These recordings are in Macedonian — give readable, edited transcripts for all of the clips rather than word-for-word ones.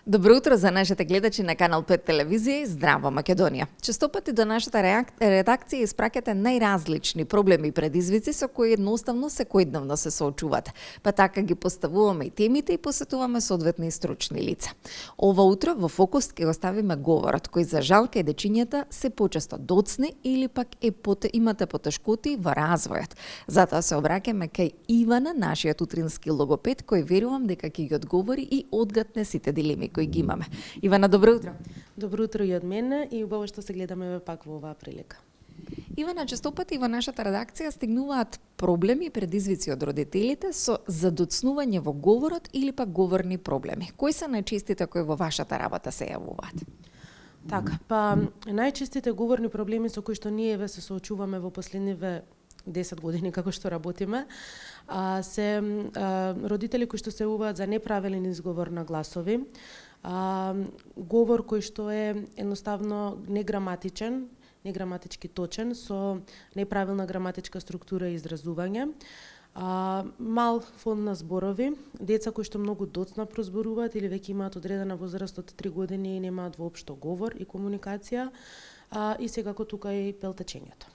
Добро утро за нашите гледачи на Канал 5 телевизија и Здрава Македонија. Честопати до нашата редакција испраќате најразлични проблеми и предизвици со кои едноставно секојдневно се соочувате. Па така ги поставуваме и темите и посетуваме соодветни стручни лица. Ова утро во фокус ќе го ставиме говорот, кој за жал кај дечињата се почесто доцне или пак имате потешкоти во развојот. Затоа се обраќаме кај Ивана, нашиот утрински логопед, кој верувам дека ќе ги одговори и одгатне сите дилеми кои ги имаме. Ивана, добро утро. Добро утро и од мене и убаво што се гледаме пак во оваа прилика. Ивана, честопати во нашата редакција стигнуваат проблеми и предизвици од родителите со задоцнување во говорот или пак говорни проблеми. Кои се најчестите кои во вашата работа се јавуваат? Така, па најчестите говорни проблеми со кои што ние се соочуваме во последниве 10 години како што работиме, се родители кои што се јавуваат за неправилен изговор на гласови, говор кој што е едноставно неграматичен, неграматички точен, со неправилна граматичка структура и изразување, мал фонд на зборови, деца кои што многу доцна прозборуваат или веќе имаат одредена возраст од 3 години и немаат воопшто говор и комуникација, и секако тука и пелтечењето.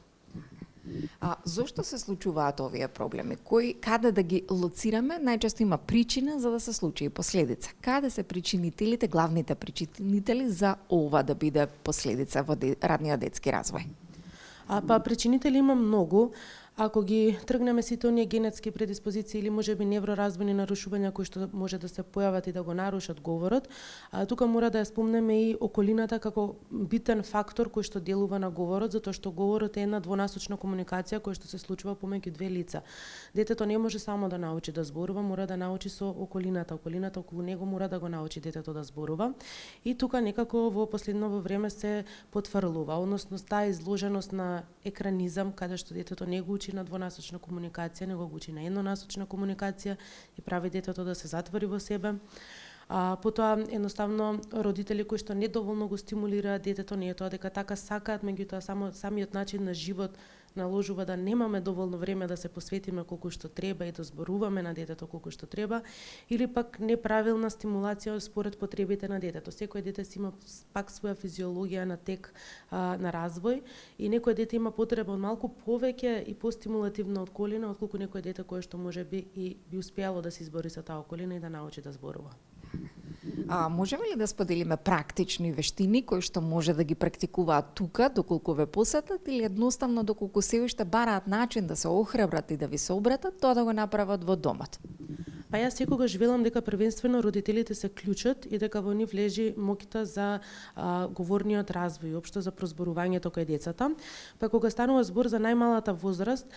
Зошто се случуваат овие проблеми? Каде да ги лоцираме? Најчесто има причина за да се случи и последица. Каде се причинителите, главните причинители за ова да биде последица во ранниот детски развој? Па причинители има многу. Ако ги тргнеме сите оние генетски предиспозиции или можеби невроразвојни нарушувања кои што може да се појават и да го нарушат говорот, тука мора да ја спомнеме и околината како битен фактор кој што делува на говорот, затоа што говорот е една двонасочна комуникација која што се случува помеѓу две лица. Детето не може само да научи да зборува, мора да научи со околината. Околината околу него мора да го научи детето да зборува. И тука некако во последно време се потврлува, односно таа изложеност на екранизам каде што детето не го учи на двонасочна комуникација, него го учи на еднонасочна комуникација и прави детето да се затвори во себе. Потоа едноставно родители кои што недоволно го стимулираат детето, не е тоа дека така сакаат, меѓутоа самиот начин на живот наложува да немаме доволно време да се посветиме колку што треба и да зборуваме на детето колку што треба, или пак неправилна стимулација според потребите на детето. Секој дете си има пак своја физиологија на тек на развој и некој дете има потреба од малку повеќе и постимулативна околина отколку некој дете кое што можеби и би успеало да се избори со таа околина и да научи да зборува. Можеме ли да споделиме практични вештини кои што може да ги практикуваат тука доколку ве посетат или едноставно доколку се уште бараат начин да се охрабрат и да ви се обратат, тоа да го направат во домот? Па јас секогаш велам дека првенствено родителите се клучот и дека во нив лежи моќта за говорниот развој и општо за прозборувањето кај децата. Па кога станува збор за најмалата возраст,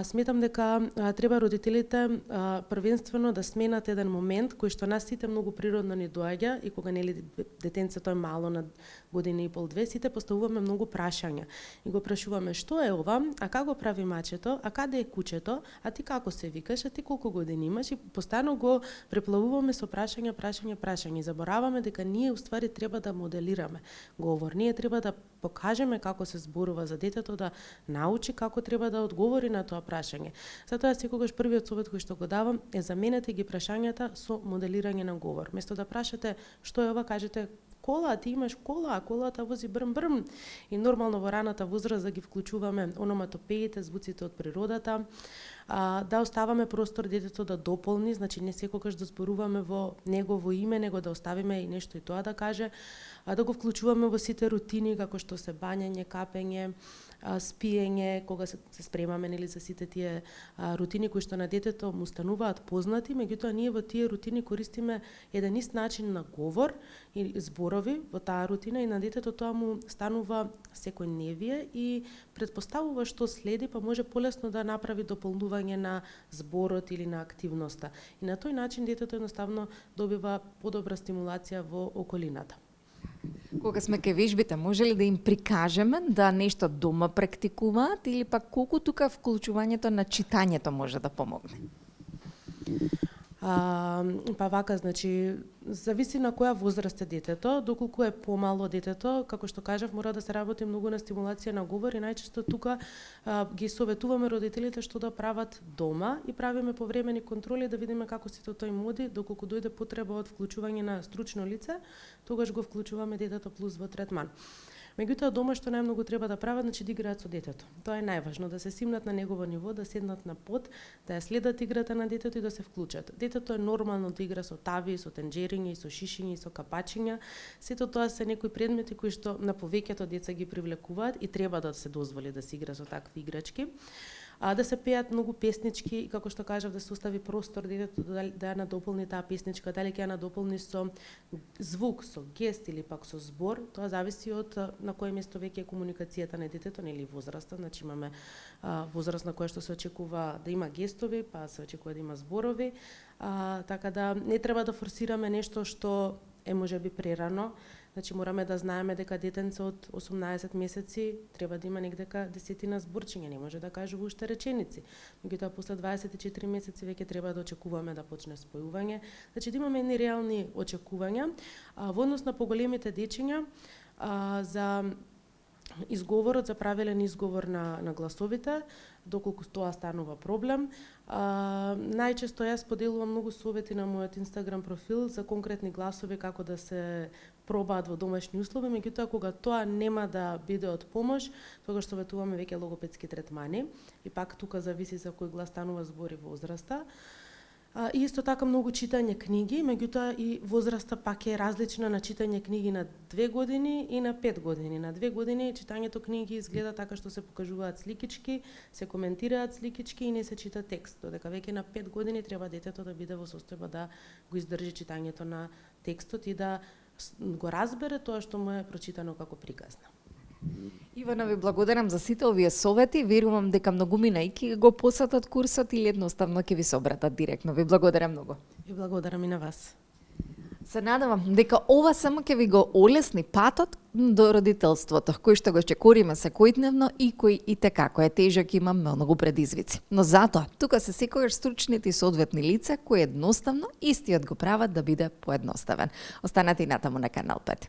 сметам дека треба родителите првенствено да сменат еден момент кој што нас сите многу природно ни доаѓа и кога нели детенцето е мало на година и пол две, сите поставуваме многу прашања и го прашуваме што е ова, а како прави мачето, а каде е кучето, а ти како се викаш, а ти колку години имаш, и постојано го преплавуваме со прашања. И забораваме дека ние уствари треба да моделираме говор. Ние треба да покажеме како се зборува за детето, да научи како треба да одговори на тоа прашање. Затоа секогаш првиот совет кој што го давам е заменете ги прашањата со моделирање на говор. Место да прашате што е ова, кажете кола, ти имаш кола, а колата вози брм-брм. И нормално во раната возраст да ги вклучуваме ономатопеите, звуците од природата, да оставаме простор детето да дополни, значи не секогаш да зборуваме во негово име, него да оставиме и нешто и тоа да каже, да го вклучуваме во сите рутини како што се бањање, капење, спиење, кога се спремаме нели за сите тие рутини кои што на детето му стануваат познати, меѓутоа ние во тие рутини користиме еден ист начин на говор и зборови во таа рутина и на детето тоа му станува секојдневие и претпоставува што следи, па може полесно да направи дополнување на зборот или на активноста. И на тој начин детето едноставно добива подобра стимулација во околината. Кога сме кај вежбите, може ли да им прикажеме да нешто дома практикуваат или пак колку тука вклучувањето на читањето може да помогне? Па вака, значи, зависи на која возраст е детето, доколку е помало детето, како што кажав, мора да се работи многу на стимулација на говор и најчесто тука ги советуваме родителите што да прават дома и правиме повремени контроли да видиме како сите тој моди, доколку дојде потреба од вклучување на стручно лице, тогаш го вклучуваме детето плюс во третман. Меѓутоа дома што најмногу треба да прават, значи да играат со детето. Тоа е најважно, да се симнат на негово ниво, да седнат на под, да ја следат играта на детето и да се вклучат. Детето е нормално да игра со тави, со тенџериња, со шишиња, со капачиња. Сето тоа се некои предмети кои што на повеќето деца ги привлекуваат и треба да се дозволи да се игра со такви играчки. Да се пеат многу песнички, како што кажав, да се остави простор детето да ја надополни таа песничка, дали ќе ја надополни со звук, со гест или пак со збор, тоа зависи од на кое место веќе е комуникацијата на детето, нели возраста, значи имаме возраст на која што се очекува да има гестови, па се очекува да има зборови, така да не треба да форсираме нешто што е можеби прерано. Значи мораме да знаеме дека детенце од 18 месеци треба да има негдека 10 зборчиња, не може да кажува уште реченици. Меѓутоа после 24 месеци веќе треба да очекуваме да почне спојување. Значи да имаме едни реални очекувања. Во однос на поголемите дечиња, за изговорот, за правилен изговор на гласовите, доколку тоа станува проблем. Најчесто јас поделувам многу совети на мојот Инстаграм профил за конкретни гласови како да се пробаат во домашни услови, меѓутоа кога тоа нема да биде од помош, тогаш советуваме веќе логопедски третмани и пак тука зависи за кој глас станува збор и возраста. И исто така многу читање книги, меѓутоа и возраста пак е различна на читање книги на 2 години и на 5 години. На 2 години читањето книги изгледа така што се покажуваат сликички, се коментираат сликички и не се чита текст. Додека веќе на 5 години треба детето да биде во состојба да го издржи читањето на текстот и да го разбере тоа што му е прочитано како приказна. Ивана, ви благодарам за сите овие совети. Верувам дека многумина и ќе го посетат курсот или едноставно ќе ви се обратат директно. Ви благодарам многу. И благодарам и на вас. Се надевам дека ова само ќе ви го олесни патот до родителството, кој што го чекориме секојдневно и кој и текако е тежок, има многу предизвици. Но затоа, тука се секогаш стручните и соодветни лица кои едноставно истиот го прават да биде поедноставен. Останете и натаму на Канал 5.